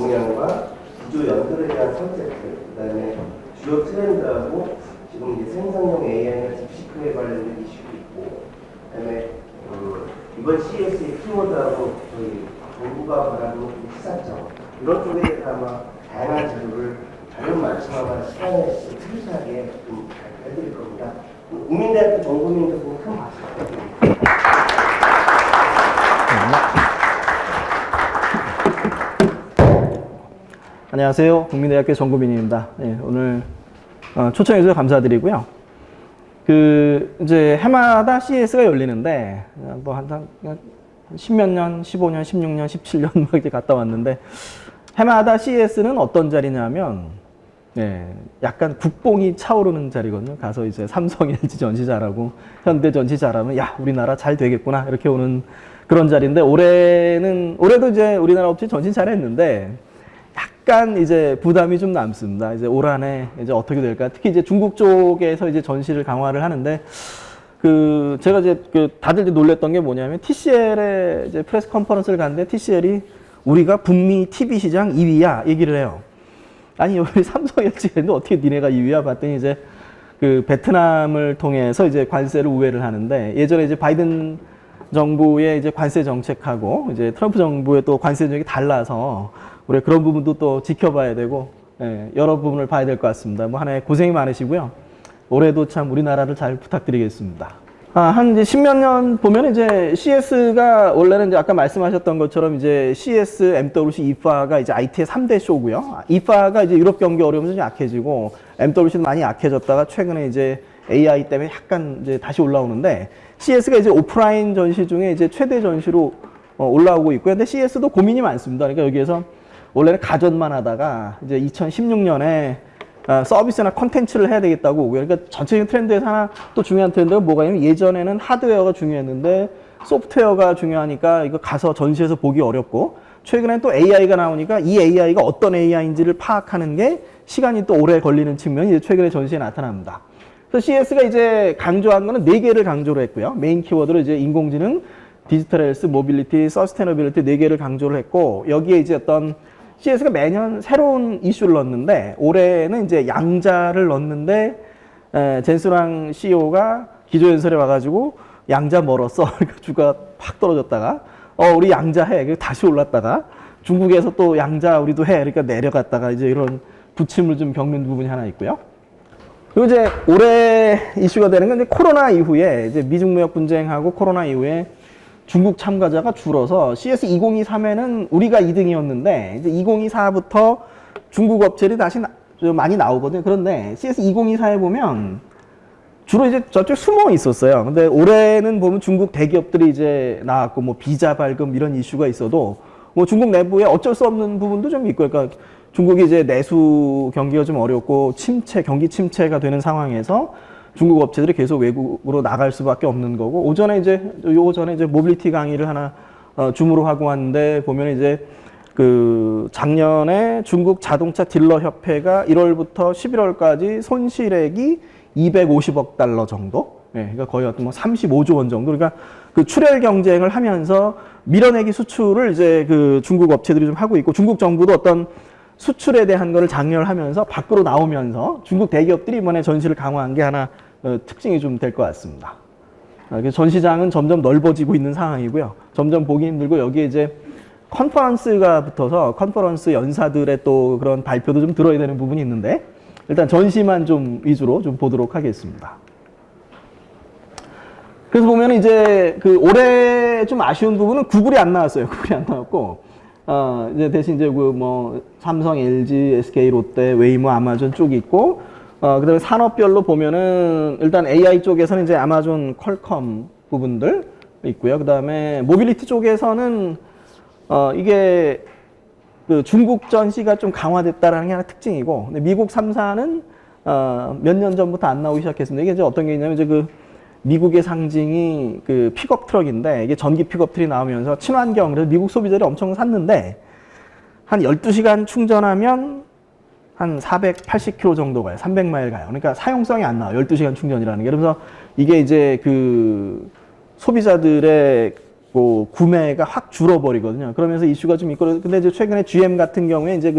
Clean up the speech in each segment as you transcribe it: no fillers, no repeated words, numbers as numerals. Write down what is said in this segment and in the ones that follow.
동향과 구조 연결에 대한 컨셉트, 그다음에 주요 트렌드하고 지금 이제 생성형 AI나 딥시크에 관련된 이슈도 있고, 그다음에 이번 CES의 키워드하고 저희 정부가 바라보는 시사점 이런 쪽에 대해서 아마 다양한 자료를 자료 맞춤화나 시간에 필수하게 좀 해드릴 겁니다. 국민대학교 정보민들 보면 큰 박수 부탁드립니다. 안녕하세요. 국민대학교 정구민입니다. 네, 오늘 초청해주셔서 감사드리고요. 이제 해마다 CES가 열리는데, 뭐 한 10몇 년, 15년, 16년, 17년 막 이렇게 갔다 왔는데, 해마다 CES는 어떤 자리냐면, 네, 약간 국뽕이 차오르는 자리거든요. 가서 이제 삼성, LG 전시 잘하고, 현대 전시 잘하면, 야, 우리나라 잘 되겠구나. 이렇게 오는 그런 자리인데, 올해도 이제 우리나라 업체 전시 잘했는데, 약간 이제 부담이 좀 남습니다. 이제 올 한해 이제 어떻게 될까? 특히 이제 중국 쪽에서 이제 전시를 강화를 하는데, 제가 이제 다들 이제 놀랬던 게 뭐냐면, TCL에 이제 프레스 컨퍼런스를 갔는데, TCL이 우리가 북미 TV 시장 2위야 얘기를 해요. 아니, 우리 삼성 LG가 있는데 어떻게 니네가 2위야? 봤더니 이제 베트남을 통해서 이제 관세를 우회를 하는데, 예전에 이제 바이든 정부의 이제 관세 정책하고 이제 트럼프 정부의 또 관세 정책이 달라서 우리 그런 부분도 또 지켜봐야 되고, 예, 여러 부분을 봐야 될 것 같습니다. 뭐 한 해 고생이 많으시고요. 올해도 참 우리나라를 잘 부탁드리겠습니다. 한 이제 10몇 년 보면 이제 CES가 원래는 이제 아까 말씀하셨던 것처럼 이제 CS, MWC, IFA가 이제 IT의 3대 쇼고요. IFA가 이제 유럽 경기 어려움이 좀 약해지고, MWC는 많이 약해졌다가 최근에 이제 AI 때문에 약간 이제 다시 올라오는데, CES가 이제 오프라인 전시 중에 이제 최대 전시로 올라오고 있고요. 근데 CES도 고민이 많습니다. 그러니까 여기에서 원래는 가전만 하다가 이제 2016년에 서비스나 컨텐츠를 해야 되겠다고. 그러니까 전체적인 트렌드에서 하나 또 중요한 트렌드가 뭐가 있냐면, 예전에는 하드웨어가 중요했는데 소프트웨어가 중요하니까 이거 가서 전시에서 보기 어렵고, 최근엔 또 AI가 나오니까 이 AI가 어떤 AI인지를 파악하는 게 시간이 또 오래 걸리는 측면이 이제 최근에 전시에 나타납니다. 그래서 CES가 이제 강조한 거는 4개를 강조를 했고요. 메인 키워드로 이제 인공지능, 디지털 헬스, 모빌리티, 서스테너빌리티 4개를 강조를 했고, 여기에 이제 어떤 CES가 매년 새로운 이슈를 넣는데, 올해는 이제 양자를 넣는데, 젠스랑 CEO가 기조연설에 와가지고 양자 멀었어. 그러니까 주가 팍 떨어졌다가, 우리 양자 해. 그리고 다시 올랐다가, 중국에서 또 양자 우리도 해. 그러니까 내려갔다가 이제 이런 부침을 좀 겪는 부분이 하나 있고요. 그리고 이제 올해 이슈가 되는 건 이제 코로나 이후에, 이제 미중 무역 분쟁하고 코로나 이후에 중국 참가자가 줄어서 CS 2023에는 우리가 2등이었는데, 이제 2024부터 중국 업체들이 다시 좀 많이 나오거든요. 그런데 CS 2024에 보면 주로 이제 저쪽 숨어 있었어요. 근데 올해는 보면 중국 대기업들이 이제 나왔고, 뭐 비자 발급 이런 이슈가 있어도 뭐 중국 내부에 어쩔 수 없는 부분도 좀 있고, 그러니까 중국이 이제 내수 경기가 좀 어렵고 경기 침체가 되는 상황에서 중국 업체들이 계속 외국으로 나갈 수밖에 없는 거고, 오전에 이제 모빌리티 강의를 하나 줌으로 하고 왔는데, 보면 이제 작년에 중국 자동차 딜러 협회가 1월부터 11월까지 손실액이 250억 달러 정도, 네, 그러니까 거의 어떤 뭐 35조 원 정도. 그러니까 출혈 경쟁을 하면서 밀어내기 수출을 이제 중국 업체들이 좀 하고 있고, 중국 정부도 어떤 수출에 대한 거를 장려하면서 밖으로 나오면서 중국 대기업들이 이번에 전시를 강화한 게 하나 특징이 좀 될 것 같습니다. 전시장은 점점 넓어지고 있는 상황이고요. 점점 보기 힘들고, 여기에 이제 컨퍼런스가 붙어서 컨퍼런스 연사들의 또 그런 발표도 좀 들어야 되는 부분이 있는데, 일단 전시만 좀 위주로 좀 보도록 하겠습니다. 그래서 보면 이제 올해 좀 아쉬운 부분은 구글이 안 나왔어요. 구글이 안 나왔고, 이제 대신 이제 삼성, LG, SK, 롯데, 웨이모, 아마존 쪽이 있고, 그다음에 산업별로 보면은 일단 AI 쪽에서는 이제 아마존, 퀄컴 부분들 있고요. 그다음에 모빌리티 쪽에서는 이게 중국 전시가 좀 강화됐다라는 게 하나 특징이고, 근데 미국 3사는 몇 년 전부터 안 나오기 시작했습니다. 이게 이제 어떤 게 있냐면, 이제 미국의 상징이 픽업 트럭인데, 이게 전기 픽업 트럭이 나오면서 친환경, 그래서 미국 소비자들이 엄청 샀는데, 한 12시간 충전하면 한 480km 정도 가요. 300마일 가요. 그러니까 사용성이 안 나와요. 12시간 충전이라는 게. 그래서 이게 이제 소비자들의 그 구매가 확 줄어버리거든요. 그러면서 이슈가 좀 있고, 근데 이제 최근에 GM 같은 경우에 이제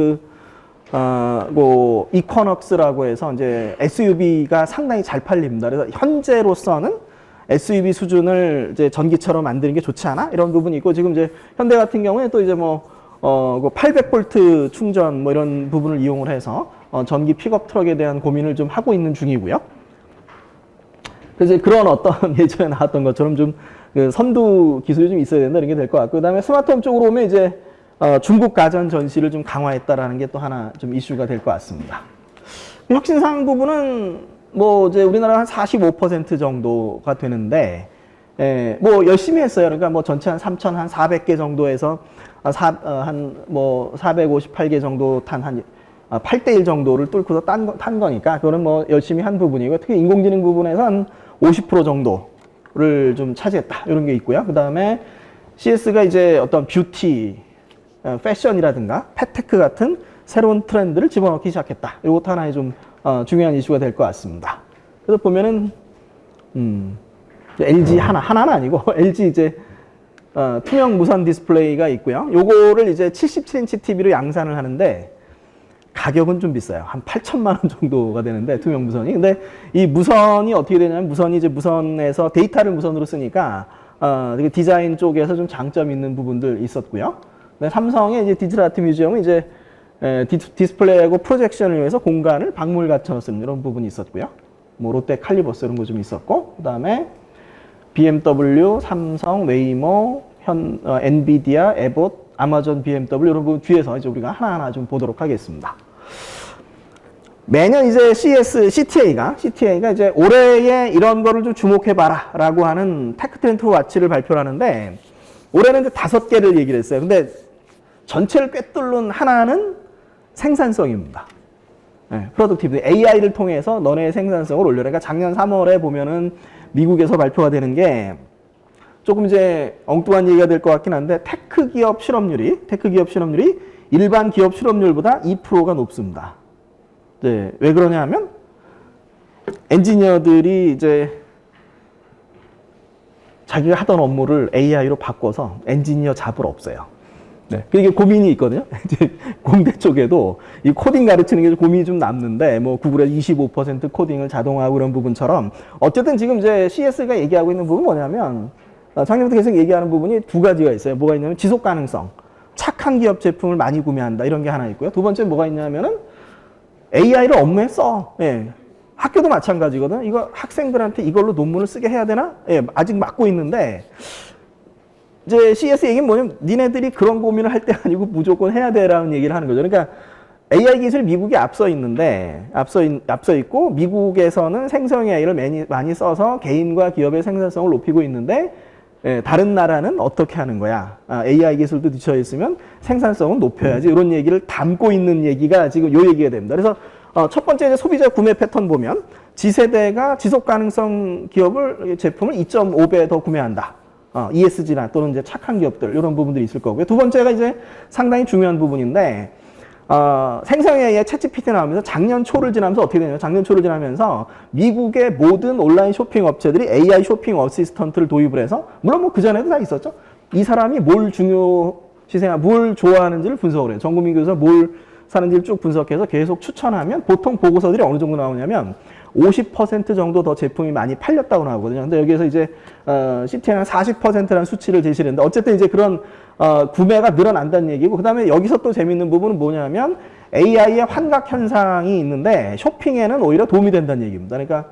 뭐 이쿼넉스라고 해서 이제 SUV가 상당히 잘 팔립니다. 그래서 현재로서는 SUV 수준을 이제 전기차로 만드는 게 좋지 않아? 이런 부분이 있고, 지금 이제 현대 같은 경우에 또 이제 뭐, 800V 충전 뭐 이런 부분을 이용을 해서 전기 픽업 트럭에 대한 고민을 좀 하고 있는 중이고요. 그래서 그런 어떤 예전에 나왔던 것처럼 좀 그 선두 기술이 좀 있어야 된다 이런 게 될 것 같고, 그다음에 스마트홈 쪽으로 오면 이제 중국 가전 전시를 좀 강화했다라는 게 또 하나 좀 이슈가 될 것 같습니다. 혁신상 부분은 뭐 이제 우리나라 한 45% 정도가 되는데, 뭐 열심히 했어요. 그러니까 뭐 전체 한 3,400개 정도에서 한 뭐 458개 정도 한 8대1 정도를 뚫고서 탄 거니까 그거는 뭐 열심히 한 부분이고, 특히 인공지능 부분에서 한 50% 정도를 좀 차지했다 이런 게 있고요. 그 다음에 CS가 이제 어떤 뷰티, 패션이라든가 펫테크 같은 새로운 트렌드를 집어넣기 시작했다. 이것도 하나의 좀 중요한 이슈가 될 것 같습니다. 그래서 보면은 LG 하나는 아니고 LG 이제 투명 무선 디스플레이가 있고요. 요거를 이제 77인치 TV로 양산을 하는데 가격은 좀 비싸요. 한 8천만 원 정도가 되는데, 투명 무선이. 근데 이 무선이 어떻게 되냐면, 무선이 이제 무선에서 데이터를 무선으로 쓰니까 디자인 쪽에서 좀 장점 있는 부분들 있었고요. 근데 삼성의 이제 디지털 아트 뮤지엄은 이제 디스플레이하고 프로젝션을 위해서 공간을 박물관처럼 쓰는 이런 부분이 있었고요. 뭐 롯데 칼리버스 이런 거 좀 있었고, 그다음에 BMW, 삼성, 웨이모, 엔비디아, 에봇, 아마존, BMW 이런 부분 뒤에서 이제 우리가 하나하나 좀 보도록 하겠습니다. 매년 이제 CTA가 이제 올해에 이런 거를 좀 주목해봐라 라고 하는 테크트렌드 와치를 발표를 하는데, 올해는 이제 5개를 얘기를 했어요. 근데 전체를 꿰뚫는 하나는 생산성입니다. 프로덕티비티, AI를 통해서 너네의 생산성을 올려라. 그러니까 작년 3월에 보면은 미국에서 발표가 되는 게 조금 이제 엉뚱한 얘기가 될 것 같긴 한데, 테크 기업 실업률이 일반 기업 실업률보다 2%가 높습니다. 네, 왜 그러냐 하면 엔지니어들이 이제 자기가 하던 업무를 AI로 바꿔서 엔지니어 잡을 없어요. 네, 이게 고민이 있거든요. 이제 공대 쪽에도 이 코딩 가르치는 게 고민이 좀 남는데, 뭐 구글의 25% 코딩을 자동화하고 그런 부분처럼, 어쨌든 지금 이제 CS가 얘기하고 있는 부분은 뭐냐면, 작년부터 계속 얘기하는 부분이 두 가지가 있어요. 뭐가 있냐면 지속 가능성, 착한 기업 제품을 많이 구매한다 이런 게 하나 있고요. 두 번째 뭐가 있냐면은 AI를 업무에 써. 예. 학교도 마찬가지거든. 이거 학생들한테 이걸로 논문을 쓰게 해야 되나? 예, 아직 막고 있는데, 이제 CS 얘기는 뭐냐면 니네들이 그런 고민을 할 때 아니고 무조건 해야 돼라는 얘기를 하는 거죠. 그러니까 AI 기술 미국이 앞서 있는데, 앞서 있고, 미국에서는 생성 AI를 많이 써서 개인과 기업의 생산성을 높이고 있는데, 다른 나라는 어떻게 하는 거야? AI 기술도 뒤처 있으면 생산성은 높여야지. 이런 얘기를 담고 있는 얘기가 지금 요 얘기가 됩니다. 그래서 첫 번째 이제 소비자 구매 패턴 보면, 지세대가 지속 가능성 제품을 2.5배 더 구매한다. ESG나 또는 이제 착한 기업들, 이런 부분들이 있을 거고요. 두 번째가 이제 상당히 중요한 부분인데, 생성 AI의 챗GPT 나오면서 작년 초를 지나면서 어떻게 되냐면, 작년 초를 지나면서 미국의 모든 온라인 쇼핑 업체들이 AI 쇼핑 어시스턴트를 도입을 해서, 물론 뭐 그전에도 다 있었죠. 이 사람이 뭘 뭘 좋아하는지를 분석을 해요. 전 국민 교에서 뭘 사는지를 쭉 분석해서 계속 추천하면, 보통 보고서들이 어느 정도 나오냐면 50% 정도 더 제품이 많이 팔렸다고 나오거든요. 근데 여기에서 이제 CT는 40%라는 수치를 제시를 했는데, 어쨌든 이제 그런 구매가 늘어난다는 얘기고, 그 다음에 여기서 또 재밌는 부분은 뭐냐면 AI의 환각 현상이 있는데 쇼핑에는 오히려 도움이 된다는 얘기입니다. 그러니까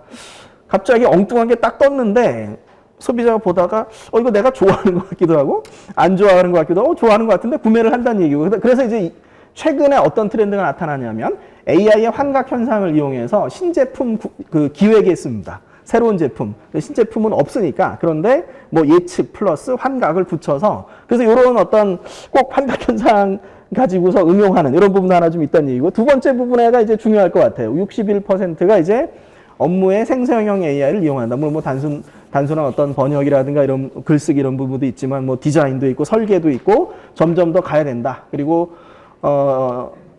갑자기 엉뚱한 게 딱 떴는데 소비자가 보다가 이거 내가 좋아하는 것 같기도 하고 안 좋아하는 것 같기도 하고 좋아하는 것 같은데 구매를 한다는 얘기고, 그래서 이제 최근에 어떤 트렌드가 나타나냐면 AI의 환각 현상을 이용해서 신제품 기획에 있습니다. 새로운 제품, 신제품은 없으니까, 그런데 뭐 예측 플러스 환각을 붙여서, 그래서 이런 어떤 꼭 환각 현상 가지고서 응용하는 이런 부분 하나 좀 있다는 얘기고, 두 번째 부분에가 이제 중요할 것 같아요. 61%가 이제 업무에 생성형 AI를 이용한다. 물론 뭐 단순한 어떤 번역이라든가 이런 글쓰기 이런 부분도 있지만, 뭐 디자인도 있고 설계도 있고 점점 더 가야 된다. 그리고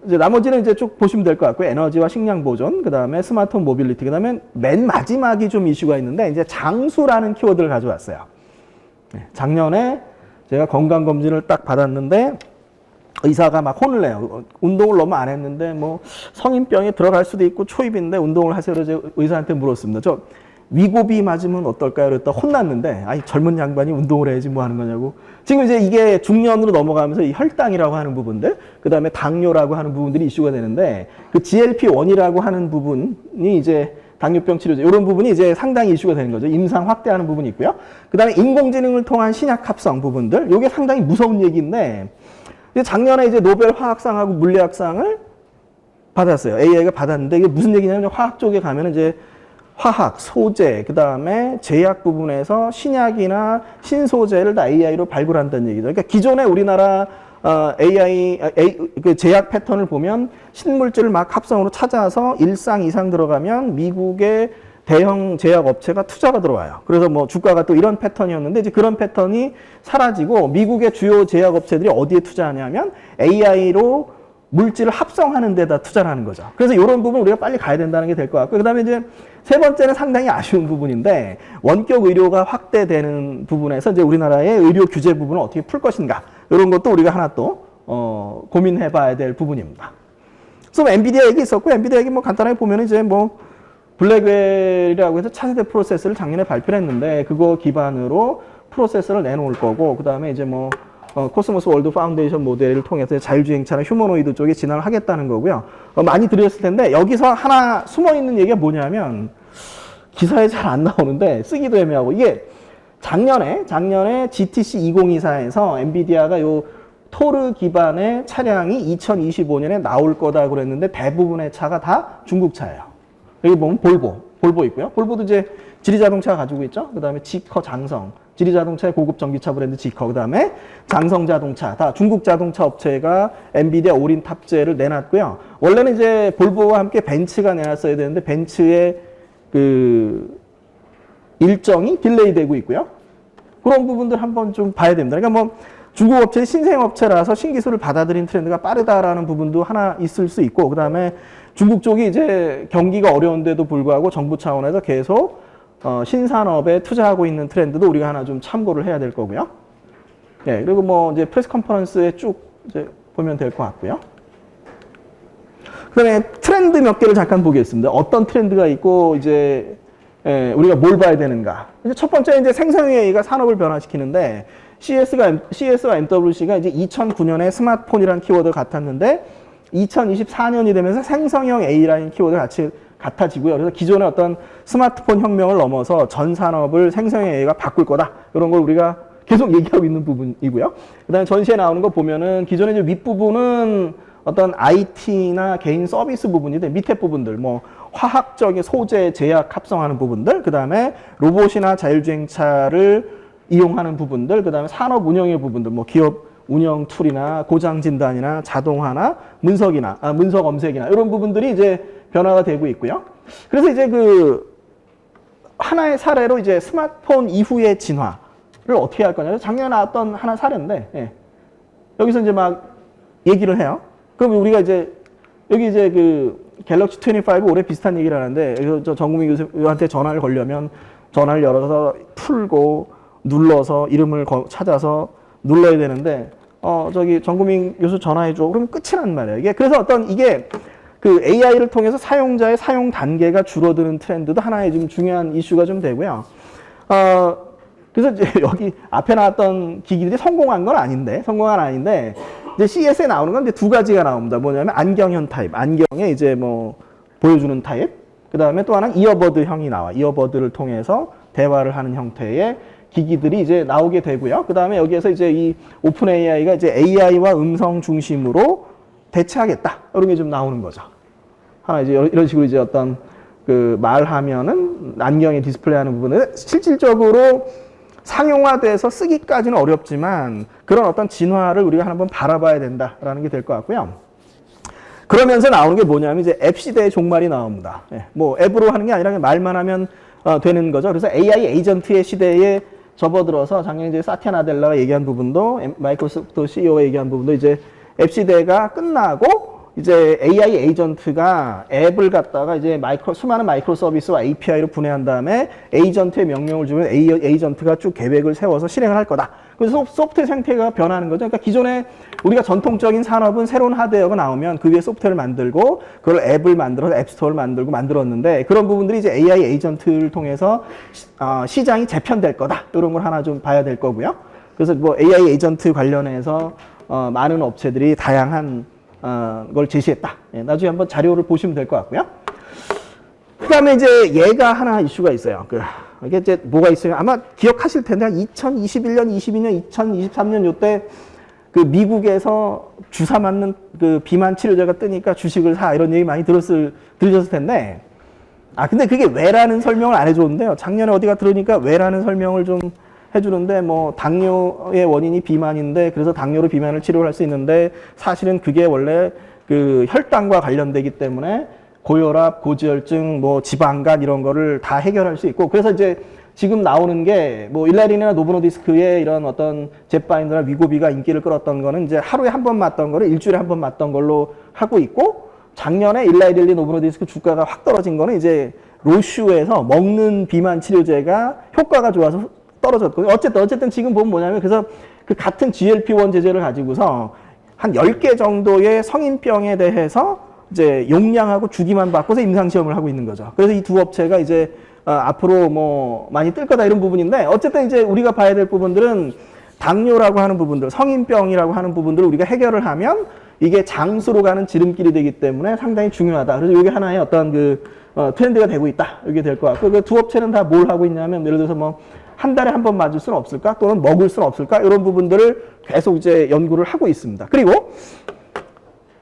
이제 나머지는 이제 쭉 보시면 될 것 같고요. 에너지와 식량 보존, 그 다음에 스마트홈 모빌리티, 그 다음에 맨 마지막이 좀 이슈가 있는데, 이제 장수라는 키워드를 가져왔어요. 작년에 제가 건강검진을 딱 받았는데 의사가 막 혼을 내요. 운동을 너무 안 했는데 뭐 성인병에 들어갈 수도 있고 초입인데 운동을 하세요. 그래서 의사한테 물었습니다. 저 위고비 맞으면 어떨까요? 그랬다 혼났는데 아이 젊은 양반이 운동을 해야지 뭐 하는 거냐고. 지금 이제 이게 중년으로 넘어가면서 이 혈당이라고 하는 부분들, 그다음에 당뇨라고 하는 부분들이 이슈가 되는데 그 GLP-1이라고 하는 부분이 이제 당뇨병 치료제 이런 부분이 이제 상당히 이슈가 되는 거죠. 임상 확대하는 부분이 있고요. 그다음에 인공지능을 통한 신약 합성 부분들, 이게 상당히 무서운 얘기인데 작년에 이제 노벨 화학상하고 물리학상을 받았어요. AI가 받았는데 이게 무슨 얘기냐면 화학 쪽에 가면 이제 화학, 소재, 그 다음에 제약 부분에서 신약이나 신소재를 다 AI로 발굴한다는 얘기죠. 그러니까 기존에 우리나라 그 제약 패턴을 보면 신물질을 막 합성으로 찾아서 1상 이상 들어가면 미국의 대형 제약 업체가 투자가 들어와요. 그래서 뭐 주가가 또 이런 패턴이었는데 이제 그런 패턴이 사라지고 미국의 주요 제약 업체들이 어디에 투자하냐면 AI로 물질을 합성하는 데다 투자를 하는 거죠. 그래서 이런 부분 우리가 빨리 가야 된다는 게 될 것 같고, 그 다음에 이제 세 번째는 상당히 아쉬운 부분인데 원격 의료가 확대되는 부분에서 이제 우리나라의 의료 규제 부분을 어떻게 풀 것인가, 이런 것도 우리가 하나 또 고민해 봐야 될 부분입니다. 그래서 엔비디아 얘기 있었고, 엔비디아 얘기 뭐 간단하게 보면 이제 뭐 블랙웰이라고 해서 차세대 프로세서를 작년에 발표를 했는데 그거 기반으로 프로세서를 내놓을 거고, 그 다음에 이제 뭐 코스모스 월드 파운데이션 모델을 통해서 자율주행차나 휴머노이드 쪽에 진화를 하겠다는 거고요. 많이 들으셨을 텐데 여기서 하나 숨어있는 얘기가 뭐냐면 기사에 잘 안 나오는데 쓰기도 애매하고, 이게 작년에 GTC 2024에서 엔비디아가 요 토르 기반의 차량이 2025년에 나올 거다 그랬는데 대부분의 차가 다 중국 차예요. 여기 보면 볼보 있고요. 볼보도 이제 지리자동차 가지고 있죠. 그 다음에 지커, 장성, 지리자동차의 고급 전기차 브랜드 지커, 그 다음에 장성자동차, 다 중국 자동차 업체가 엔비디아 올인 탑재를 내놨고요. 원래는 이제 볼보와 함께 벤츠가 내놨어야 되는데 벤츠의 그 일정이 딜레이 되고 있고요. 그런 부분들 한번 좀 봐야 됩니다. 그러니까 뭐 중국 업체는 신생업체라서 신기술을 받아들인 트렌드가 빠르다라는 부분도 하나 있을 수 있고, 그 다음에 중국 쪽이 이제 경기가 어려운데도 불구하고 정부 차원에서 계속 신산업에 투자하고 있는 트렌드도 우리가 하나 좀 참고를 해야 될 거고요. 예, 그리고 뭐 이제 프레스 컨퍼런스에 쭉 이제 보면 될 것 같고요. 그 다음에 트렌드 몇 개를 잠깐 보겠습니다. 어떤 트렌드가 있고 이제 우리가 뭘 봐야 되는가. 이제 첫 번째 이제 생성형 AI가 산업을 변화시키는데 CS와 MWC가 이제 2009년에 스마트폰이라는 키워드를 같았는데 2024년이 되면서 생성형 AI라는 키워드가 같이 같아지고요. 그래서 기존의 어떤 스마트폰 혁명을 넘어서 전 산업을 생성형 AI가 바꿀 거다. 이런 걸 우리가 계속 얘기하고 있는 부분이고요. 그 다음에 전시에 나오는 거 보면은 기존의 이제 윗부분은 어떤 IT나 개인 서비스 부분인데 밑에 부분들, 뭐 화학적인 소재, 제약 합성하는 부분들, 그 다음에 로봇이나 자율주행차를 이용하는 부분들, 그 다음에 산업 운영의 부분들, 뭐 기업 운영 툴이나 고장 진단이나 자동화나 문서 검색이나 이런 부분들이 이제 변화가 되고 있고요. 그래서 이제 그 하나의 사례로 이제 스마트폰 이후의 진화를 어떻게 할 거냐. 작년에 나왔던 하나 사례인데, 예. 여기서 이제 막 얘기를 해요. 그럼 우리가 이제 여기 이제 그 갤럭시 25 올해 비슷한 얘기를 하는데, 여기서 저 정국민 교수한테 전화를 걸려면 전화를 열어서 풀고 눌러서 이름을 찾아서 눌러야 되는데, 저기 정국민 교수 전화해줘. 그러면 끝이란 말이에요. 이게 그래서 어떤 이게 그 AI를 통해서 사용자의 사용 단계가 줄어드는 트렌드도 하나의 좀 중요한 이슈가 좀 되고요. 그래서 이제 여기 앞에 나왔던 기기들이 성공한 건 아닌데, 이제 CS에 나오는 건 이제 두 가지가 나옵니다. 뭐냐면 안경형 타입, 안경에 이제 뭐 보여주는 타입. 그 다음에 또 하나는 이어버드형이 나와. 이어버드를 통해서 대화를 하는 형태의 기기들이 이제 나오게 되고요. 그 다음에 여기에서 이제 이 오픈 AI가 이제 AI와 음성 중심으로 대체하겠다. 이런 게 좀 나오는 거죠. 하나 이제 이런 식으로 이제 어떤 그 말하면은 안경에 디스플레이하는 부분은 실질적으로 상용화돼서 쓰기까지는 어렵지만 그런 어떤 진화를 우리가 한번 바라봐야 된다라는 게 될 것 같고요. 그러면서 나오는 게 뭐냐면 이제 앱 시대의 종말이 나옵니다. 예, 뭐 앱으로 하는 게 아니라 그냥 말만 하면 되는 거죠. 그래서 AI 에이전트의 시대에 접어들어서 작년에 이제 사티아 나델라가 얘기한 부분도 마이크로소프트 CEO가 얘기한 부분도 이제 앱 시대가 끝나고 이제 AI 에이전트가 앱을 갖다가 이제 수많은 마이크로 서비스와 API로 분해한 다음에 에이전트의 명령을 주면 에이전트가 쭉 계획을 세워서 실행을 할 거다. 그래서 소프트웨어 생태계가 변하는 거죠. 그러니까 기존에 우리가 전통적인 산업은 새로운 하드웨어가 나오면 그 위에 소프트웨어를 만들고 그걸 앱을 만들어서 앱스토어를 만들고 만들었는데 그런 부분들이 이제 AI 에이전트를 통해서 시장이 재편될 거다. 이런 걸 하나 좀 봐야 될 거고요. 그래서 뭐 AI 에이전트 관련해서 많은 업체들이 다양한 걸 제시했다. 예, 나중에 한번 자료를 보시면 될 것 같고요. 그 다음에 이제 얘가 하나 이슈가 있어요. 이게 이제 뭐가 있어요? 아마 기억하실 텐데, 2021년, 22년, 2023년 요때 그 미국에서 주사 맞는 그 비만 치료제가 뜨니까 주식을 사 이런 얘기 많이 들으셨을 텐데, 근데 그게 왜라는 설명을 안 해줬는데요. 작년에 어디가 들으니까 왜라는 설명을 좀 해주는데 뭐 당뇨의 원인이 비만인데 그래서 당뇨로 비만을 치료할 수 있는데 사실은 그게 원래 그 혈당과 관련되기 때문에 고혈압, 고지혈증, 뭐 지방간 이런 거를 다 해결할 수 있고 그래서 이제 지금 나오는 게 뭐 일라린이나 노보노디스크의 이런 어떤 젯바인더나 위고비가 인기를 끌었던 거는 이제 하루에 한 번 맞던 거를 일주일에 한 번 맞던 걸로 하고 있고 작년에 일라이릴리 노보노디스크 주가가 확 떨어진 거는 이제 로슈에서 먹는 비만 치료제가 효과가 좋아서 떨어졌거든요. 어쨌든 지금 보면 뭐냐면 그래서 그 같은 GLP-1 제제를 가지고서 한 10개 정도의 성인병에 대해서 이제 용량하고 주기만 바꿔서 임상시험을 하고 있는 거죠. 그래서 이 두 업체가 이제 앞으로 뭐 많이 뜰 거다 이런 부분인데 어쨌든 이제 우리가 봐야 될 부분들은 당뇨라고 하는 부분들, 성인병이라고 하는 부분들을 우리가 해결을 하면 이게 장수로 가는 지름길이 되기 때문에 상당히 중요하다. 그래서 이게 하나의 어떤 그 트렌드가 되고 있다. 이게 될 것 같고 그 두 업체는 다 뭘 하고 있냐면 예를 들어서 뭐 한 달에 한 번 맞을 수는 없을까? 또는 먹을 수는 없을까? 이런 부분들을 계속 이제 연구를 하고 있습니다. 그리고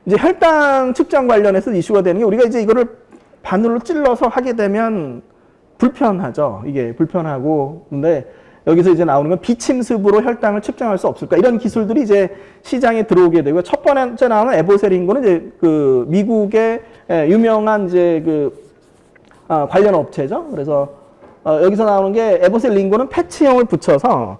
이제 혈당 측정 관련해서 이슈가 되는 게 우리가 이제 이거를 바늘로 찔러서 하게 되면 불편하죠. 이게 불편하고 근데 여기서 이제 나오는 건 비침습으로 혈당을 측정할 수 없을까? 이런 기술들이 이제 시장에 들어오게 되고 첫 번째 나오는 에보셀인고는 이제 그 미국의 유명한 이제 그 관련 업체죠. 그래서 여기서 나오는 게 에보셀 링고는 패치형을 붙여서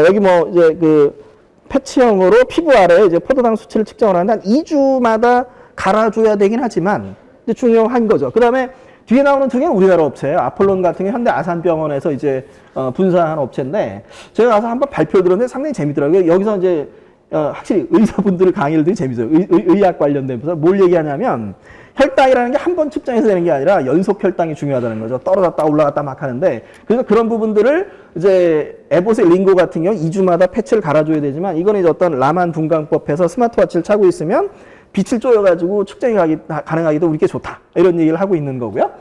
여기 뭐 이제 그 패치형으로 피부 아래에 이제 포도당 수치를 측정을 하는데 한 2주마다 갈아줘야 되긴 하지만 이제 중요한 거죠. 그 다음에 뒤에 나오는 등은 우리나라 업체예요. 아폴론 같은 게 현대 아산병원에서 이제 분사한 업체인데 제가 가서 한번 발표 들었는데 상당히 재밌더라고요. 여기서 이제 확실히 의사분들 강의들이 재밌어요. 의학 관련돼서 뭘 얘기하냐면 혈당이라는 게 한 번 측정해서 되는 게 아니라 연속 혈당이 중요하다는 거죠. 떨어졌다 올라갔다 막 하는데 그래서 그런 부분들을 이제 에보셀 링고 같은 경우 2주마다 패치를 갈아줘야 되지만 이거는 이제 어떤 라만 분광법에서 스마트워치를 차고 있으면 빛을 쪼여가지고 측정이 가능하기도 우리께 좋다. 이런 얘기를 하고 있는 거고요.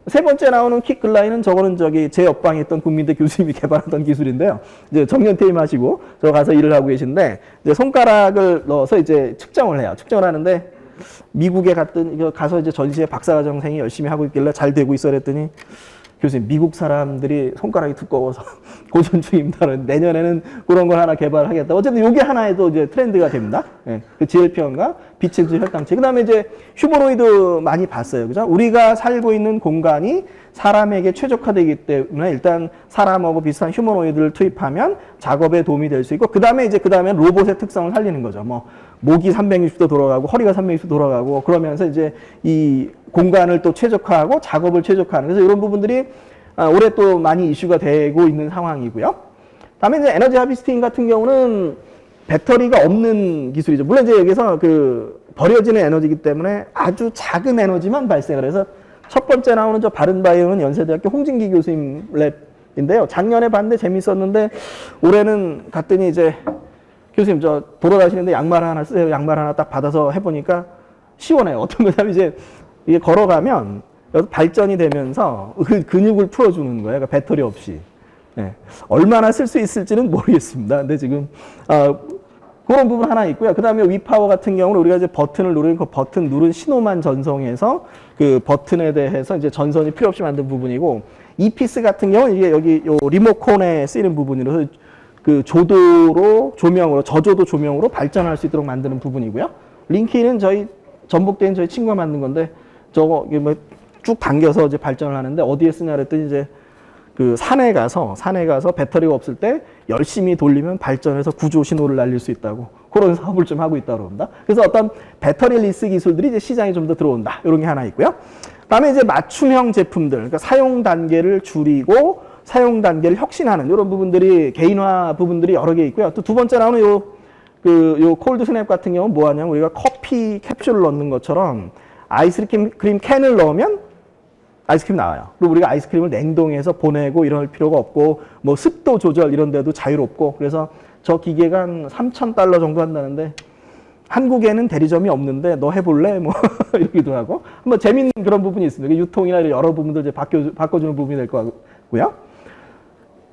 세 번째 나오는 킥 글라인은 저거는 저기 제 옆방에 있던 국민대 교수님이 개발하던 기술인데요. 이제 정년 퇴임하시고 저 가서 일을 하고 계신데 이제 손가락을 넣어서 이제 측정을 해요. 측정을 하는데 미국에 가서 이제 전시회 박사과정생이 열심히 하고 있길래 잘 되고 있어 그랬더니 교수님 미국 사람들이 손가락이 두꺼워서 고전 중입니다. 내년에는 그런 걸 하나 개발하겠다. 어쨌든 이게 하나의 또 이제 트렌드가 됩니다. 예, 그 GLP-1과 비침수 혈당체. 그다음에 이제 휴머노이드 많이 봤어요. 그죠? 우리가 살고 있는 공간이 사람에게 최적화되기 때문에 일단 사람하고 비슷한 휴머노이드를 투입하면 작업에 도움이 될 수 있고 그다음에 로봇의 특성을 살리는 거죠. 뭐 목이 360도 돌아가고 허리가 360도 돌아가고 그러면서 이제 이 공간을 또 최적화하고 작업을 최적화하는 그래서 이런 부분들이 올해 또 많이 이슈가 되고 있는 상황이고요. 다음에 이제 에너지 하비스팅 같은 경우는 배터리가 없는 기술이죠. 물론 이제 여기서 그 버려지는 에너지이기 때문에 아주 작은 에너지만 발생을 해서 첫 번째 나오는 저 바른바이오는 연세대학교 홍진기 교수님 랩인데요. 작년에 봤는데 재밌었는데 올해는 갔더니 이제 교수님 저 돌아다니시는데 양말 하나 쓰세요. 양말 하나 딱 받아서 해보니까 시원해요. 어떤 거냐면 이제 이게 걸어가면 발전이 되면서 그 근육을 풀어주는 거예요. 그러니까 배터리 없이. 네. 얼마나 쓸 수 있을지는 모르겠습니다. 근데 지금 그런 부분 하나 있고요. 그 다음에 위파워 같은 경우는 우리가 이제 버튼을 누르는 그 버튼 누른 신호만 전송해서 그 버튼에 대해서 이제 전선이 필요 없이 만든 부분이고 이 피스 같은 경우는 이게 여기 요 리모컨에 쓰이는 부분이라서 그 조도로 조명으로 저조도 조명으로 발전할 수 있도록 만드는 부분이고요. 링키는 저희 전북대인 저희 친구가 만든 건데 저거 뭐 쭉 당겨서 이제 발전을 하는데 어디에 쓰냐 그랬더니 이제 그 산에 가서 배터리가 없을 때 열심히 돌리면 발전해서 구조 신호를 날릴 수 있다고 그런 사업을 좀 하고 있다고 합니다. 그래서 어떤 배터리 리스 기술들이 이제 시장에 좀 더 들어온다. 이런 게 하나 있고요. 그다음에 이제 맞춤형 제품들, 그러니까 사용 단계를 줄이고 사용 단계를 혁신하는 이런 부분들이 개인화 부분들이 여러 개 있고요. 또 두 번째 나오는 요 콜드 스냅 같은 경우는 뭐 하냐면 우리가 커피 캡슐을 넣는 것처럼 아이스크림 캔을 넣으면 아이스크림 나와요. 그리고 우리가 아이스크림을 냉동해서 보내고 이럴 필요가 없고 뭐 습도 조절 이런 데도 자유롭고 그래서 저 기계가 한 $3,000 정도 한다는데 한국에는 대리점이 없는데 너 해볼래? 뭐 이러기도 하고 한번 재밌는 그런 부분이 있습니다. 유통이나 여러 부분들 이제 바꿔주는 부분이 될 것 같고요.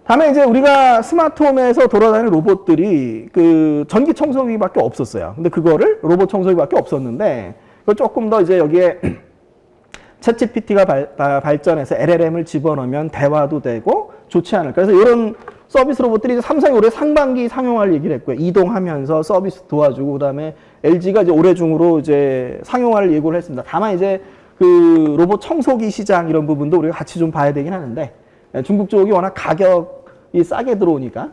다음에 이제 우리가 스마트홈에서 돌아다니는 로봇들이 그 전기 청소기밖에 없었어요. 근데 그거를 로봇 청소기밖에 없었는데 그걸 조금 더 이제 여기에 챗GPT가 발전해서 LLM을 집어넣으면 대화도 되고 좋지 않을까. 그래서 이런 서비스 로봇들이 이제 삼성이 올해 상반기 상용화를 얘기를 했고요. 이동하면서 서비스 도와주고 그다음에 LG가 이제 올해 중으로 이제 상용화를 예고를 했습니다. 다만 이제 그 로봇 청소기 시장 이런 부분도 우리가 같이 좀 봐야 되긴 하는데 중국 쪽이 워낙 가격이 싸게 들어오니까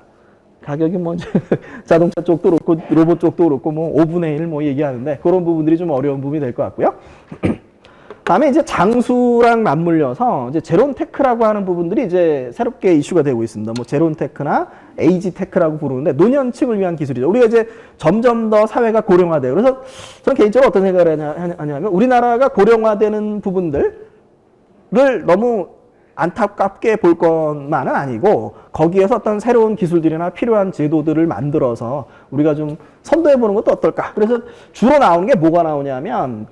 가격이 뭐 자동차 쪽도 그렇고 로봇 쪽도 그렇고 뭐 5분의 1 뭐 얘기하는데 그런 부분들이 좀 어려운 부분이 될 것 같고요. 다음에 이제 장수랑 맞물려서 이제 제론테크라고 하는 부분들이 이제 새롭게 이슈가 되고 있습니다. 뭐 제론테크나 에이지테크라고 부르는데 노년층을 위한 기술이죠. 우리가 이제 점점 더 사회가 고령화돼요. 그래서 저는 개인적으로 어떤 생각을 하냐면 우리나라가 고령화되는 부분들을 너무 안타깝게 볼 것만은 아니고 거기에서 어떤 새로운 기술들이나 필요한 제도들을 만들어서 우리가 좀 선도해 보는 것도 어떨까. 그래서 주로 나오는 게 뭐가 나오냐면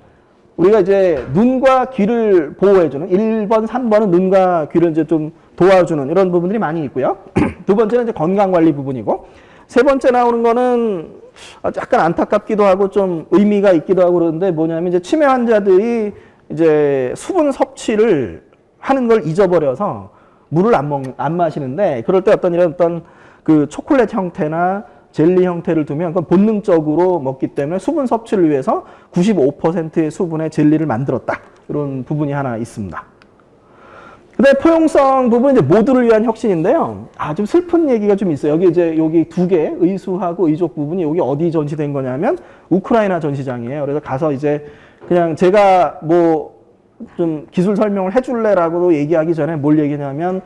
우리가 이제 눈과 귀를 보호해주는 1번, 3번은 눈과 귀를 이제 좀 도와주는 이런 부분들이 많이 있고요. 두 번째는 이제 건강관리 부분이고, 세 번째 나오는 거는 약간 안타깝기도 하고 좀 의미가 있기도 하고 그러는데 뭐냐면 이제 치매 환자들이 이제 수분 섭취를 하는 걸 잊어버려서 물을 안 마시는데 그럴 때 이런 그 초콜릿 형태나 젤리 형태를 두면 그건 본능적으로 먹기 때문에 수분 섭취를 위해서 95%의 수분의 젤리를 만들었다. 이런 부분이 하나 있습니다. 그다음에 포용성 부분은 이제 모두를 위한 혁신인데요. 좀 슬픈 얘기가 좀 있어요. 여기 두 개, 의수하고 의족 부분이 여기 어디 전시된 거냐면 우크라이나 전시장이에요. 그래서 가서 이제 그냥 제가 뭐 좀 기술 설명을 해줄래라고 얘기하기 전에 뭘 얘기냐면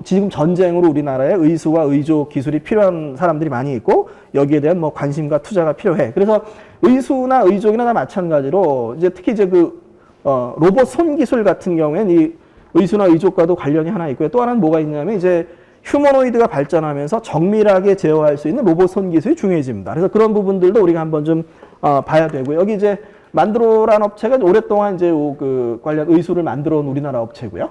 지금 전쟁으로 우리나라에 의수와 의족 기술이 필요한 사람들이 많이 있고 여기에 대한 뭐 관심과 투자가 필요해. 그래서 의수나 의족이나 다 마찬가지로 이제 특히 이제 로봇 손 기술 같은 경우에는 이 의수나 의족과도 관련이 하나 있고요. 또 하나는 뭐가 있냐면 이제 휴머노이드가 발전하면서 정밀하게 제어할 수 있는 로봇 손 기술이 중요해집니다. 그래서 그런 부분들도 우리가 한번 좀 봐야 되고요. 여기 이제 만드로라는 업체가 오랫동안 이제 관련 의수를 만들어 온 우리나라 업체고요.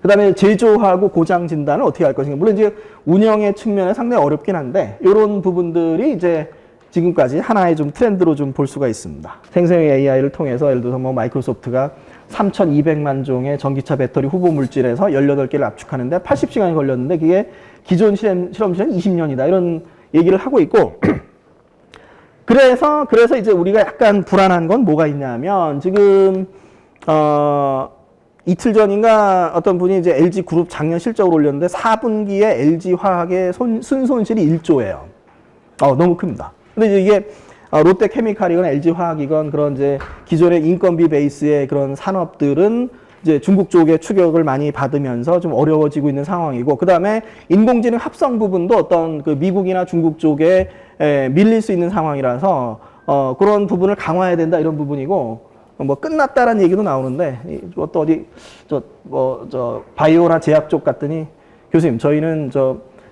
그 다음에 제조하고 고장 진단을 어떻게 할 것인가. 물론 이제 운영의 측면에 상당히 어렵긴 한데, 이런 부분들이 이제 지금까지 하나의 좀 트렌드로 좀 볼 수가 있습니다. 생성형 AI를 통해서 예를 들어서 뭐 마이크로소프트가 3,200만 종의 전기차 배터리 후보 물질에서 18개를 압축하는데 80시간이 걸렸는데 그게 기존 실험 시간 20년이다. 이런 얘기를 하고 있고, 그래서 이제 우리가 약간 불안한 건 뭐가 있냐면 지금 이틀 전인가 어떤 분이 이제 LG 그룹 작년 실적을 올렸는데 4분기에 LG 화학의 순손실이 1조예요. 너무 큽니다. 근데 이게 롯데 케미칼이건 LG 화학이건 그런 이제 기존의 인건비 베이스의 그런 산업들은 이제 중국 쪽의 추격을 많이 받으면서 좀 어려워지고 있는 상황이고, 그 다음에 인공지능 합성 부분도 어떤 그 미국이나 중국 쪽에 밀릴 수 있는 상황이라서 그런 부분을 강화해야 된다 이런 부분이고, 뭐 끝났다라는 얘기도 나오는데 또 바이오나 제약 쪽 갔더니 교수님 저희는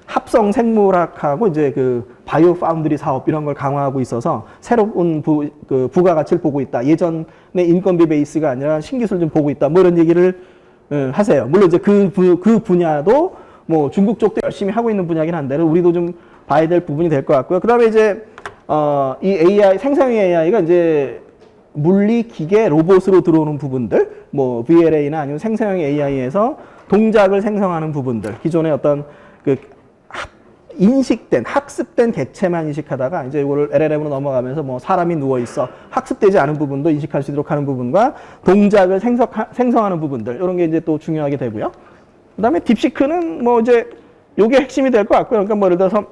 합성 생물학하고 이제 그 바이오 파운드리 사업 이런 걸 강화하고 있어서 새로운 부가가치를 보고 있다. 예전에 인건비 베이스가 아니라 신기술 좀 보고 있다. 뭐 이런 얘기를 하세요. 물론 이제 그 분야도 뭐 중국 쪽도 열심히 하고 있는 분야긴 한데 우리도 좀 봐야 될 부분이 될 것 같고요. 그다음에 이제 이 AI 생성형 AI가 이제 물리, 기계, 로봇으로 들어오는 부분들, 뭐 VLA나 아니면 생성형 AI에서 동작을 생성하는 부분들, 기존의 어떤 학습된 개체만 인식하다가 이제 이거를 LLM으로 넘어가면서 뭐 사람이 누워 있어 학습되지 않은 부분도 인식할 수 있도록 하는 부분과 동작을 생성하는 부분들 이런 게 이제 또 중요하게 되고요. 그다음에 딥시크는 뭐 이제 요게 핵심이 될 것 같고요. 그러니까 뭐 예를 들어서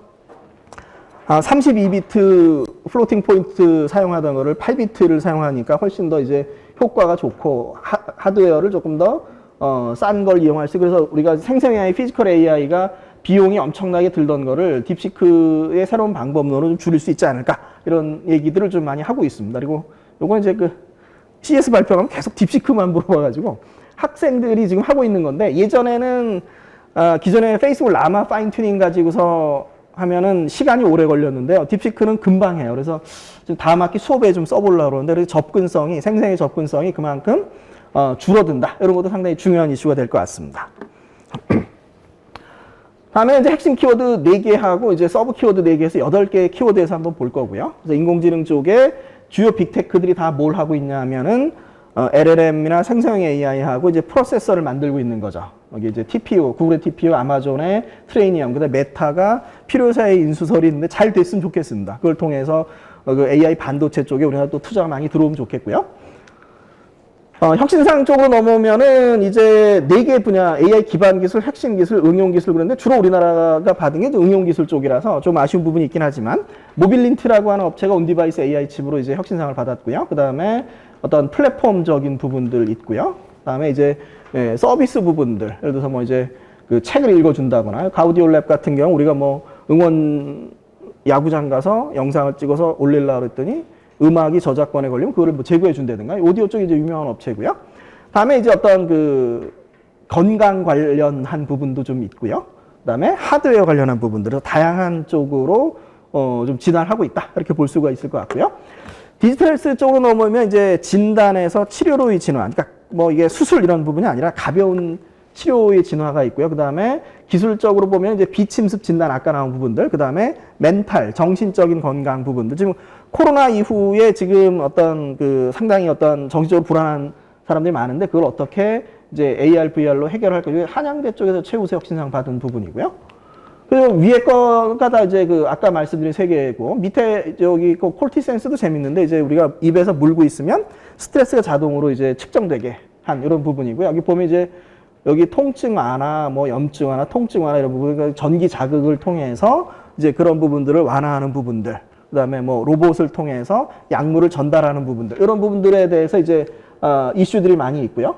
32비트 플로팅 포인트 사용하던 거를 8비트를 사용하니까 훨씬 더 이제 효과가 좋고 하드웨어를 조금 더 싼 걸 이용할 수 있고, 그래서 우리가 생성 AI, 피지컬 AI가 비용이 엄청나게 들던 거를 딥시크의 새로운 방법론으로 좀 줄일 수 있지 않을까, 이런 얘기들을 좀 많이 하고 있습니다. 그리고 요건 이제 그 CS 발표하면 계속 딥시크만 물어봐가지고 학생들이 지금 하고 있는 건데, 예전에는 기존에 페이스북 라마 파인 튜닝 가지고서 하면은 시간이 오래 걸렸는데요. 딥시크는 금방 해요. 그래서 지금 다음 학기 수업에 좀 써보려고 그러는데, 그래서 접근성이, 생성의 접근성이 그만큼 줄어든다. 이런 것도 상당히 중요한 이슈가 될 것 같습니다. 다음에 이제 핵심 키워드 4개 하고 이제 서브 키워드 4개에서 8개의 키워드에서 한번 볼 거고요. 그래서 인공지능 쪽에 주요 빅테크들이 다 뭘 하고 있냐 하면은 LLM이나 생성형 AI하고 이제 프로세서를 만들고 있는 거죠. 여기 이제 TPU, 구글의 TPU, 아마존의 트레이니엄, 그다음에 메타가 필요사의 인수설이 있는데 잘 됐으면 좋겠습니다. 그걸 통해서 그 AI 반도체 쪽에 우리나라 또 투자가 많이 들어오면 좋겠고요. 혁신상 쪽으로 넘어오면은 이제 4개 분야, AI 기반 기술, 핵심 기술, 응용 기술, 그런데 주로 우리나라가 받은 게 응용 기술 쪽이라서 좀 아쉬운 부분이 있긴 하지만, 모빌린트라고 하는 업체가 온디바이스 AI 칩으로 이제 혁신상을 받았고요. 그 다음에 어떤 플랫폼적인 부분들 있고요. 그 다음에 이제 서비스 부분들, 예를 들어서 뭐 이제 그 책을 읽어준다거나, 가우디올랩 같은 경우 우리가 뭐 응원 야구장 가서 영상을 찍어서 올리려고 그랬더니 음악이 저작권에 걸리면 그거를 뭐 제공해 준다든가, 오디오 쪽이 이제 유명한 업체고요. 다음에 이제 어떤 그 건강 관련한 부분도 좀 있고요. 그다음에 하드웨어 관련한 부분들은 다양한 쪽으로 좀 진화를 하고 있다, 이렇게 볼 수가 있을 것 같고요. 디지털 헬스 쪽으로 넘어오면 이제 진단에서 치료로의 진화, 그러니까 뭐 이게 수술 이런 부분이 아니라 가벼운 치료의 진화가 있고요. 그 다음에 기술적으로 보면 이제 비침습 진단, 아까 나온 부분들, 그 다음에 멘탈, 정신적인 건강 부분들. 지금 코로나 이후에 지금 어떤 그 상당히 어떤 정신적으로 불안한 사람들이 많은데, 그걸 어떻게 이제 AR, VR로 해결할 까, 한양대 쪽에서 최우수 혁신상 받은 부분이고요. 그리고 위에 거가 다 이제 그 아까 말씀드린 3개고, 밑에 저기 그 콜티 센스도 재밌는데, 이제 우리가 입에서 물고 있으면 스트레스가 자동으로 이제 측정되게 한 이런 부분이고요. 여기 보면 이제 여기 통증 완화, 뭐 염증 완화, 통증 완화 이런 부분, 그러니까 전기 자극을 통해서 이제 그런 부분들을 완화하는 부분들, 그다음에 뭐 로봇을 통해서 약물을 전달하는 부분들, 이런 부분들에 대해서 이제 이슈들이 많이 있고요.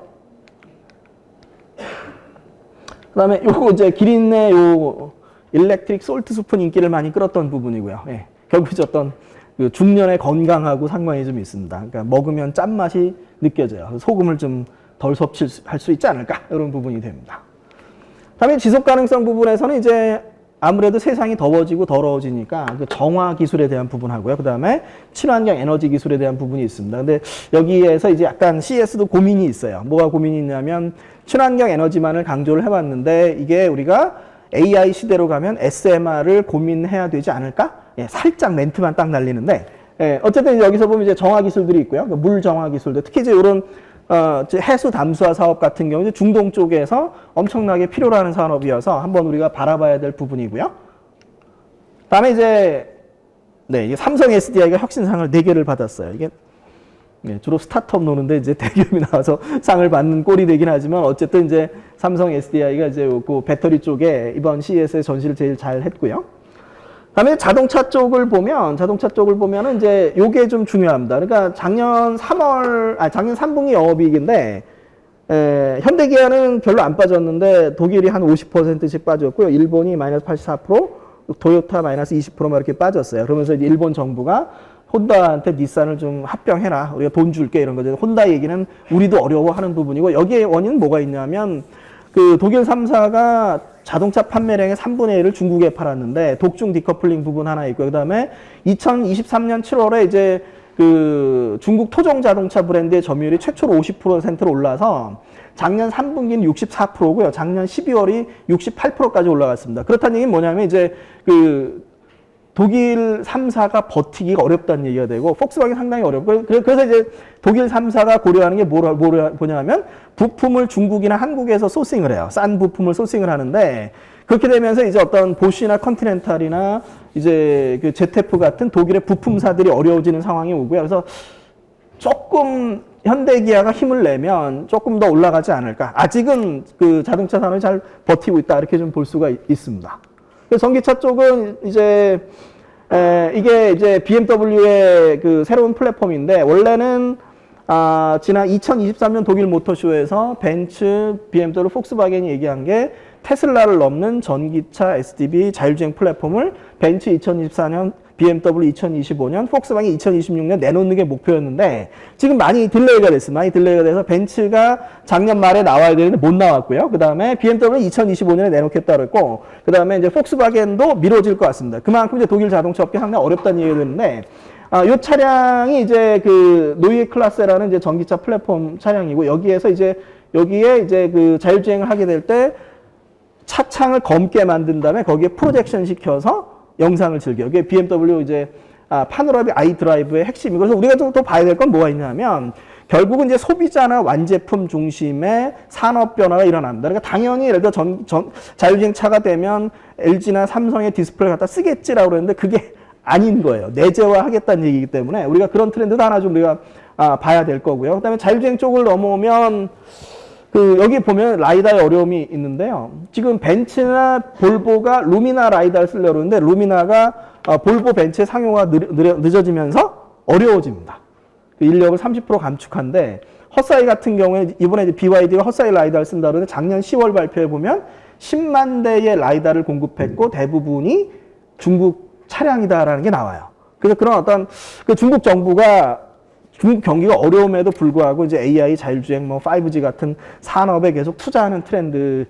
그다음에 요거 이제 기린의 요 일렉트릭 솔트 스푼 인기를 많이 끌었던 부분이고요. 예. 결국 이제 어떤 그 중년의 건강하고 상관이 좀 있습니다. 그러니까 먹으면 짠맛이 느껴져요. 소금을 좀 덜 섭취할 수 있지 않을까, 이런 부분이 됩니다. 다음에 지속 가능성 부분에서는 이제 아무래도 세상이 더워지고 더러워지니까 그 정화 기술에 대한 부분하고요. 그 다음에 친환경 에너지 기술에 대한 부분이 있습니다. 근데 여기에서 이제 약간 CS도 고민이 있어요. 뭐가 고민이 있냐면, 친환경 에너지만을 강조를 해봤는데 이게 우리가 AI 시대로 가면 SMR을 고민해야 되지 않을까? 예, 살짝 멘트만 딱 날리는데, 예, 어쨌든 여기서 보면 이제 정화 기술들이 있고요. 물 정화 기술들, 특히 이제 이런 해수 담수화 사업 같은 경우 중동 쪽에서 엄청나게 필요로 하는 산업이어서 한번 우리가 바라봐야 될 부분이고요. 다음에 이제 이게 삼성 SDI가 혁신상을 4개를 받았어요. 이게 주로 스타트업 노는데 이제 대기업이 나와서 상을 받는 꼴이 되긴 하지만, 어쨌든 이제 삼성 SDI가 이제 그 배터리 쪽에 이번 CES에 전시를 제일 잘 했고요. 그다음에 자동차 쪽을 보면은 이제 요게 좀 중요합니다. 그러니까 작년 3분기 영업이익인데, 현대기아는 별로 안 빠졌는데 독일이 한 50%씩 빠졌고요. 일본이 마이너스 84%, 도요타 마이너스 20% 막 이렇게 빠졌어요. 그러면서 이제 일본 정부가 혼다한테 닛산을 좀 합병해라, 우리가 돈 줄게, 이런 거죠. 혼다 얘기는 우리도 어려워하는 부분이고, 여기에 원인은 뭐가 있냐면, 그 독일 3사가 자동차 판매량의 3분의 1을 중국에 팔았는데 독중 디커플링 부분 하나 있고요. 그다음에 2023년 7월에 이제 그 중국 토종 자동차 브랜드의 점유율이 최초로 50%로 올라서 작년 3분기는 64%고요. 작년 12월이 68%까지 올라갔습니다. 그렇다는 얘기는 뭐냐면, 이제 그 독일 3사가 버티기가 어렵다는 얘기가 되고, 폭스바겐 상당히 어렵고, 그래서 이제 독일 3사가 고려하는 게 뭐냐면, 부품을 중국이나 한국에서 소싱을 해요. 싼 부품을 소싱을 하는데, 그렇게 되면서 이제 어떤 보쉬나 컨티넨탈이나 이제 그 ZF 같은 독일의 부품사들이 어려워지는 상황이 오고요. 그래서 조금 현대 기아가 힘을 내면 조금 더 올라가지 않을까. 아직은 그 자동차 산업이 잘 버티고 있다. 이렇게 좀 볼 수가 있습니다. 전기차 쪽은 이제 이게 이제 BMW의 그 새로운 플랫폼인데 원래는 지난 2023년 독일 모터쇼에서 벤츠, BMW, 폭스바겐이 얘기한 게 테슬라를 넘는 전기차 SDV 자율주행 플랫폼을 벤츠 2024년, BMW 2025년, 폭스바겐 2026년 내놓는 게 목표였는데 지금 많이 딜레이가 됐습니다. 많이 딜레이가 돼서 벤츠가 작년 말에 나와야 되는데 못 나왔고요. 그 다음에 BMW는 2025년에 내놓겠다 그랬고 그 다음에 이제 폭스바겐도 미뤄질 것 같습니다. 그만큼 이제 독일 자동차 업계 상당히 어렵다는 얘기가 되는데 이 차량이 이제 그 노이에 클라스라는 이제 전기차 플랫폼 차량이고 여기에 이제 그 자율주행을 하게 될 때 차창을 검게 만든 다음에 거기에 프로젝션 시켜서 영상을 즐겨. 이게 BMW 이제 파노라믹 아이 드라이브의 핵심이고 그래서 우리가 좀 더 봐야 될 건 뭐가 있냐면 결국은 이제 소비자나 완제품 중심의 산업 변화가 일어납니다. 그러니까 당연히 예를 들어 자율주행 차가 되면 LG나 삼성의 디스플레이를 갖다 쓰겠지라고 그랬는데 그게 아닌 거예요. 내재화 하겠다는 얘기이기 때문에 우리가 그런 트렌드도 하나 좀 우리가 봐야 될 거고요. 그다음에 자율주행 쪽을 넘어오면 여기 보면 라이다의 어려움이 있는데요. 지금 벤츠나 볼보가 루미나 라이다를 쓰려고 그러는데 루미나가 볼보 벤츠의 상용화가 늦어지면서 어려워집니다. 인력을 30% 감축한데 헛사이 같은 경우에 이번에 이제 BYD가 헛사이 라이다를 쓴다 그러는데 작년 10월 발표에 보면 10만 대의 라이다를 공급했고 대부분이 중국 차량이다라는 게 나와요. 그래서 그런 어떤 중국 정부가 중국 경기가 어려움에도 불구하고 이제 AI, 자율주행, 5G 같은 산업에 계속 투자하는 트렌드를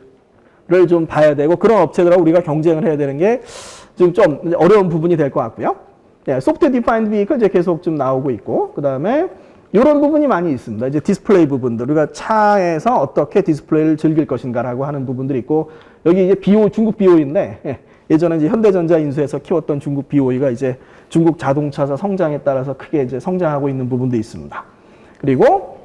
좀 봐야 되고 그런 업체들하고 우리가 경쟁을 해야 되는 게 지금 좀 어려운 부분이 될 것 같고요. 소프트웨어 디파인드 비클 이제 계속 좀 나오고 있고 그 다음에 이런 부분이 많이 있습니다. 이제 디스플레이 부분들 우리가 차에서 어떻게 디스플레이를 즐길 것인가라고 하는 부분들이 있고 여기 이제 중국 BOE인데 예전에 이제 현대전자 인수해서 키웠던 중국 BOE가 이제 중국 자동차사 성장에 따라서 크게 이제 성장하고 있는 부분도 있습니다. 그리고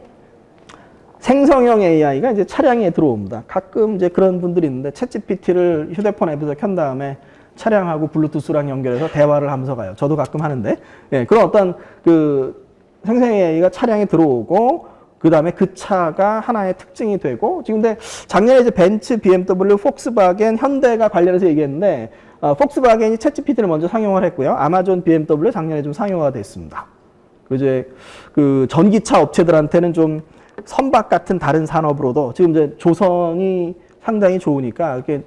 생성형 AI가 이제 차량에 들어옵니다. 가끔 이제 그런 분들이 있는데 챗GPT를 휴대폰 앱에서 켠 다음에 차량하고 블루투스랑 연결해서 대화를 하면서 가요. 저도 가끔 하는데 그런 어떤 생성형 AI가 차량에 들어오고 그 다음에 그 차가 하나의 특징이 되고 지금 근데 작년에 이제 벤츠, BMW, 폭스바겐, 현대가 관련해서 얘기했는데 폭스바겐이 챗GPT를 먼저 상용을 했고요. 아마존, BMW 작년에 좀 상용화가 됐습니다. 이제 전기차 업체들한테는 좀 선박 같은 다른 산업으로도 지금 이제 조성이 상당히 좋으니까 이렇게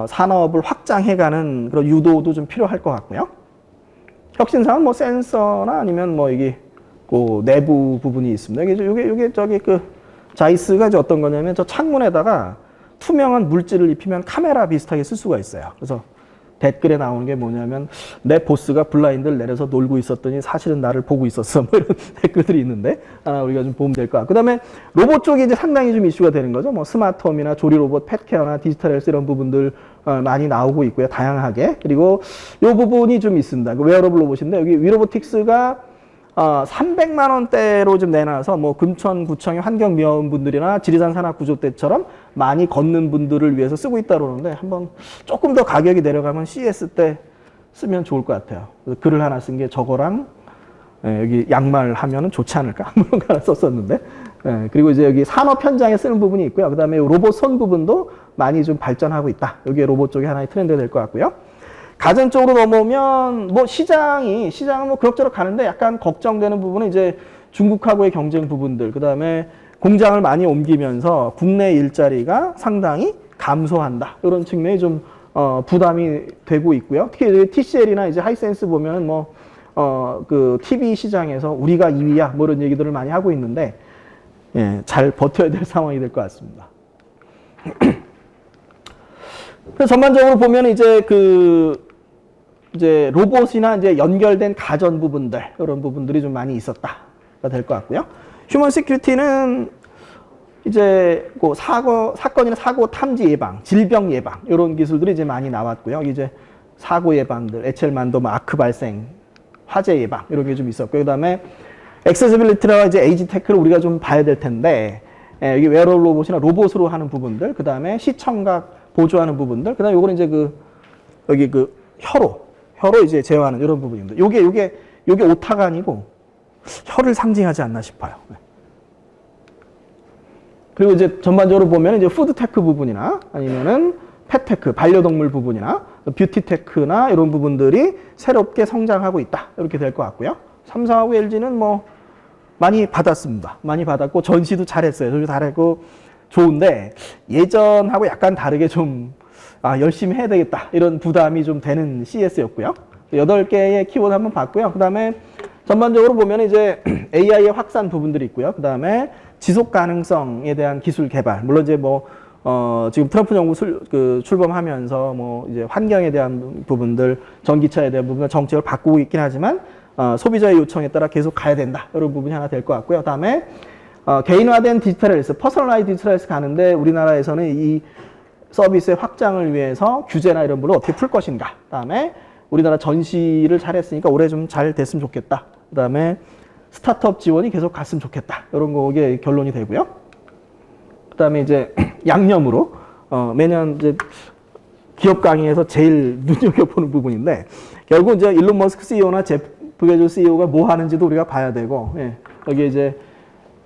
산업을 확장해가는 그런 유도도 좀 필요할 것 같고요. 혁신사는 센서나 아니면 이게 내부 부분이 있습니다. 이게 자이스가 이제 어떤 거냐면 저 창문에다가 투명한 물질을 입히면 카메라 비슷하게 쓸 수가 있어요. 그래서 댓글에 나오는 게 뭐냐면 내 보스가 블라인드를 내려서 놀고 있었더니 사실은 나를 보고 있었어. 이런 댓글들이 있는데 하나 우리가 좀 보면 될 것 같고 그다음에 로봇 쪽이 이제 상당히 좀 이슈가 되는 거죠. 스마트홈이나 조리 로봇, 펫케어나 디지털 헬스 이런 부분들 많이 나오고 있고요. 다양하게. 그리고 이 부분이 좀 있습니다. 웨어러블 로봇인데 여기 위로보틱스가 300만 원대로 좀 내놔서 금천 구청의 환경미화원 분들이나 지리산 산악구조 때처럼 많이 걷는 분들을 위해서 쓰고 있다고 그러는데 한번 조금 더 가격이 내려가면 CES 때 쓰면 좋을 것 같아요. 그래서 글을 하나 쓴 게 저거랑 여기 양말 하면은 좋지 않을까? 그런 거 하나 썼었는데. 그리고 이제 여기 산업 현장에 쓰는 부분이 있고요. 그 다음에 로봇 손 부분도 많이 좀 발전하고 있다. 여기에 로봇 쪽이 하나의 트렌드가 될 것 같고요. 가전 쪽으로 넘어오면 시장은 그럭저럭 가는데 약간 걱정되는 부분은 이제 중국하고의 경쟁 부분들 그다음에 공장을 많이 옮기면서 국내 일자리가 상당히 감소한다. 이런 측면이 좀 부담이 되고 있고요. 특히 TCL이나 이제 하이센스 보면은 TV 시장에서 우리가 2위야 이런 얘기들을 많이 하고 있는데 잘 버텨야 될 상황이 될 것 같습니다. 그래서 전반적으로 보면 이제 로봇이나 이제 연결된 가전 부분들 이런 부분들이 좀 많이 있었다가 될 것 같고요. 휴먼 시큐리티는 이제 사건이나 사고 탐지 예방, 질병 예방 이런 기술들이 이제 많이 나왔고요. 이제 사고 예방들, 에첼만도 아크 발생, 화재 예방 이런 게 좀 있었고요. 그다음에 액세시빌리티나 이제 에이지 테크를 우리가 좀 봐야 될 텐데 여기 웨어러블 로봇이나 로봇으로 하는 부분들, 그다음에 시청각 보조하는 부분들, 그다음에 요거는 이제 여기 혀로 이제 제어하는 이런 부분입니다. 요게 오타가 아니고 혀를 상징하지 않나 싶어요. 네. 그리고 이제 전반적으로 보면 이제 푸드테크 부분이나 아니면은 펫테크, 반려동물 부분이나 뷰티테크나 이런 부분들이 새롭게 성장하고 있다. 이렇게 될 것 같고요. 삼성하고 LG는 뭐 많이 받았습니다. 많이 받았고 전시도 잘했어요. 전시 잘했고 좋은데 예전하고 약간 다르게 좀 열심히 해야 되겠다. 이런 부담이 좀 되는 CES였고요. 8개의 키워드 한번 봤고요. 그 다음에 전반적으로 보면 이제 AI의 확산 부분들이 있고요. 그 다음에 지속 가능성에 대한 기술 개발. 물론 이제 뭐, 지금 트럼프 정부 출범하면서 뭐 이제 환경에 대한 부분들, 전기차에 대한 부분들 정책을 바꾸고 있긴 하지만, 소비자의 요청에 따라 계속 가야 된다. 이런 부분이 하나 될 것 같고요. 그 다음에, 개인화된 디지털 헬스, 퍼스널라이즈 디지털 헬스 가는데 우리나라에서는 이 서비스의 확장을 위해서 규제나 이런 부분을 어떻게 풀 것인가. 그 다음에 우리나라 전시를 잘했으니까 올해 좀 잘 됐으면 좋겠다. 그 다음에 스타트업 지원이 계속 갔으면 좋겠다. 이런 거게 결론이 되고요. 그 다음에 이제 양념으로 매년 이제 기업 강의에서 제일 눈여겨보는 부분인데 결국 이제 일론 머스크 CEO나 제프 베조스 CEO가 뭐 하는지도 우리가 봐야 되고 여기 이제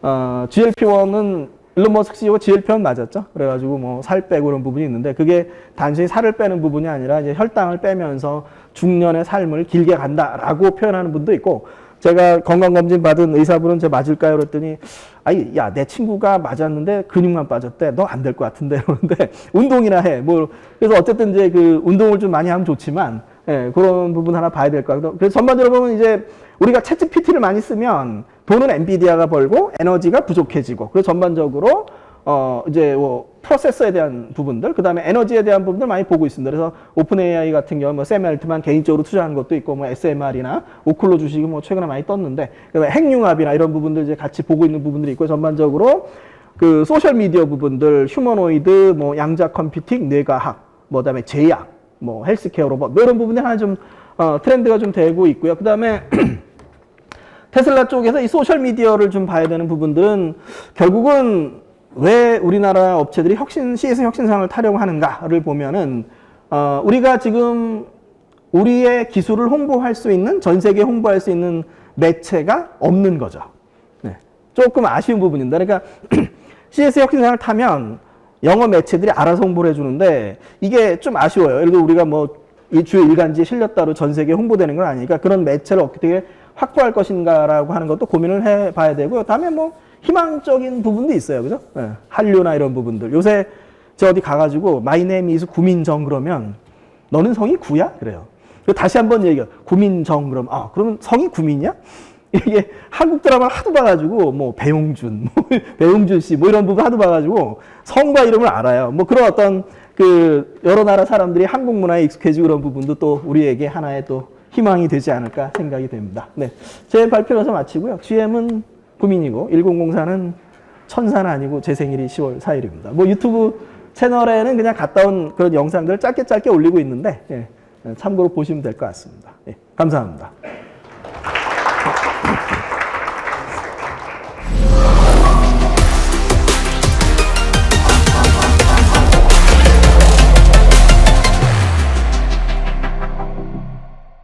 GLP-1은 일론 머스크 CEO가 GLP-1 맞았죠. 그래가지고 뭐 살 빼고 그런 부분이 있는데 그게 단순히 살을 빼는 부분이 아니라 이제 혈당을 빼면서 중년의 삶을 길게 간다라고 표현하는 분도 있고 제가 건강검진 받은 의사분은 제 맞을까요? 그랬더니 아이 야 내 친구가 맞았는데 근육만 빠졌대. 너 안 될 것 같은데 그러는데 운동이나 해. 뭐 그래서 어쨌든 이제 그 운동을 좀 많이 하면 좋지만 그런 부분 하나 봐야 될 것 같아요. 그래서 전반적으로 보면 이제 우리가 챗GPT를 많이 쓰면 돈은 엔비디아가 벌고 에너지가 부족해지고 그래서 전반적으로 이제 뭐 프로세서에 대한 부분들 그다음에 에너지에 대한 부분들 많이 보고 있습니다. 그래서 오픈 AI 같은 경우 뭐 샘 알트만 개인적으로 투자하는 것도 있고 뭐 SMR이나 오클로 주식이 뭐 최근에 많이 떴는데 핵융합이나 이런 부분들 이제 같이 보고 있는 부분들이 있고 전반적으로 그 소셜 미디어 부분들 휴머노이드 뭐 양자 컴퓨팅 뇌과학 뭐 그다음에 제약 뭐 헬스케어 로봇 뭐 이런 부분들 하나 좀 트렌드가 좀 되고 있고요. 그다음에 테슬라 쪽에서 이 소셜 미디어를 좀 봐야 되는 부분들은 결국은 왜 우리나라 업체들이 CS 혁신상을 타려고 하는가를 보면은 우리가 지금 우리의 기술을 홍보할 수 있는 전 세계에 홍보할 수 있는 매체가 없는 거죠. 네. 조금 아쉬운 부분입니다. 그러니까 CS 혁신상을 타면 영어 매체들이 알아서 홍보를 해주는데 이게 좀 아쉬워요. 예를 들어 우리가 뭐 이 주요 일간지에 실렸다로 전 세계에 홍보되는 건 아니니까 그런 매체를 어떻게 확보할 것인가라고 하는 것도 고민을 해봐야 되고요. 다음에 뭐 희망적인 부분도 있어요. 그죠? 네. 한류나 이런 부분들. 요새 저 어디 가가지고 마이 네임 이즈 구민정 그러면 너는 성이 구야? 그래요. 그리고 다시 한번 얘기해요. 구민정 그러면 그러면 성이 구민이야? 이게 한국 드라마를 하도 봐가지고 뭐 배용준, 배용준 씨 뭐 이런 부분 하도 봐가지고 성과 이름을 알아요. 뭐 그런 어떤 그 여러 나라 사람들이 한국 문화에 익숙해지고 그런 부분도 또 우리에게 하나의 또 희망이 되지 않을까 생각이 됩니다. 네, 제 발표를 해서 마치고요. GM은 구민이고 1004는 천사는 아니고 제 생일이 10월 4일입니다. 뭐 유튜브 채널에는 그냥 갔다 온 그런 영상들을 짧게 올리고 있는데 참고로 보시면 될 것 같습니다. 감사합니다.